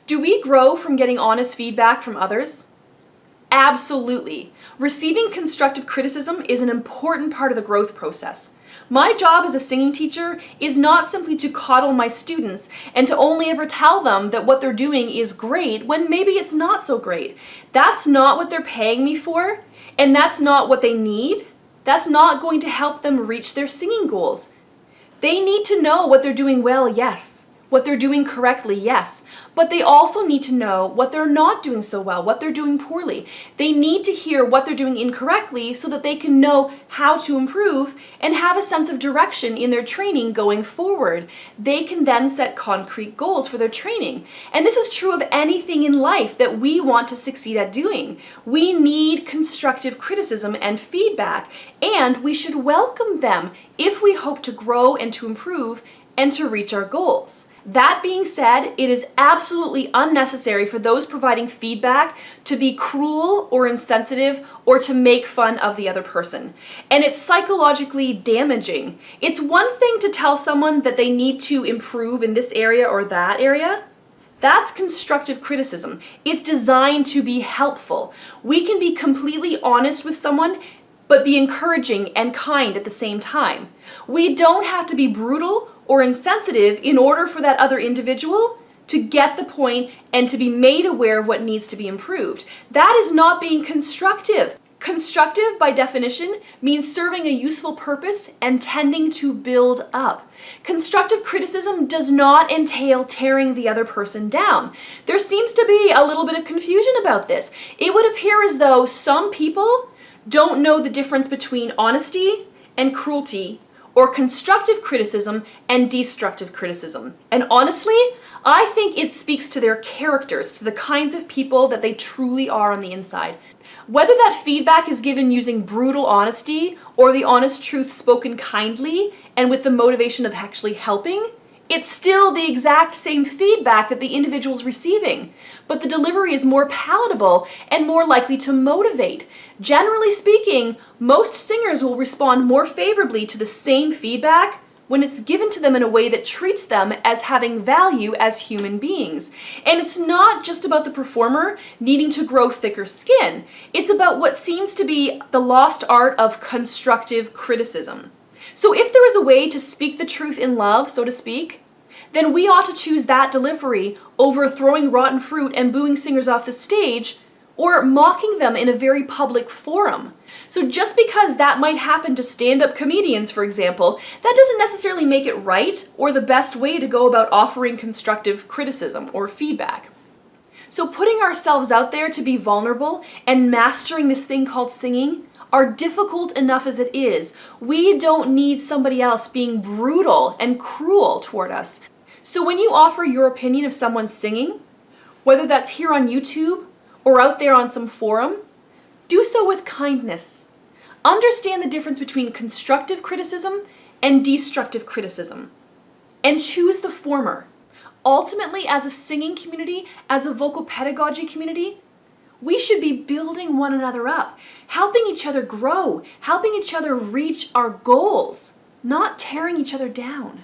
Do we grow from getting honest feedback from others? Absolutely. Receiving constructive criticism is an important part of the growth process. My job as a singing teacher is not simply to coddle my students and to only ever tell them that what they're doing is great when maybe it's not so great. That's not what they're paying me for, and that's not what they need. That's not going to help them reach their singing goals. They need to know what they're doing well, yes. What they're doing correctly, yes. But they also need to know what they're not doing so well, what they're doing poorly. They need to hear what they're doing incorrectly so that they can know how to improve and have a sense of direction in their training going forward. They can then set concrete goals for their training. And this is true of anything in life that we want to succeed at doing. We need constructive criticism and feedback, and we should welcome them if we hope to grow and to improve and to reach our goals. That being said, it is absolutely unnecessary for those providing feedback to be cruel or insensitive or to make fun of the other person. And it's psychologically damaging. It's one thing to tell someone that they need to improve in this area or that area. That's constructive criticism. It's designed to be helpful. We can be completely honest with someone, but be encouraging and kind at the same time. We don't have to be brutal or insensitive in order for that other individual to get the point and to be made aware of what needs to be improved. That is not being constructive. Constructive, by definition, means serving a useful purpose and tending to build up. Constructive criticism does not entail tearing the other person down. There seems to be a little bit of confusion about this. It would appear as though some people don't know the difference between honesty and cruelty, or constructive criticism and destructive criticism. And honestly, I think it speaks to their characters, to the kinds of people that they truly are on the inside. Whether that feedback is given using brutal honesty or the honest truth spoken kindly and with the motivation of actually helping, it's still the exact same feedback that the individual's receiving, but the delivery is more palatable and more likely to motivate. Generally speaking, most singers will respond more favorably to the same feedback when it's given to them in a way that treats them as having value as human beings. And it's not just about the performer needing to grow thicker skin. It's about what seems to be the lost art of constructive criticism. So if there is a way to speak the truth in love, so to speak, then we ought to choose that delivery over throwing rotten fruit and booing singers off the stage or mocking them in a very public forum. So just because that might happen to stand-up comedians, for example, that doesn't necessarily make it right or the best way to go about offering constructive criticism or feedback. So putting ourselves out there to be vulnerable and mastering this thing called singing are difficult enough as it is. We don't need somebody else being brutal and cruel toward us. So when you offer your opinion of someone's singing, whether that's here on YouTube or out there on some forum, do so with kindness. Understand the difference between constructive criticism and destructive criticism, and choose the former. Ultimately, as a singing community, as a vocal pedagogy community, we should be building one another up, helping each other grow, helping each other reach our goals, not tearing each other down.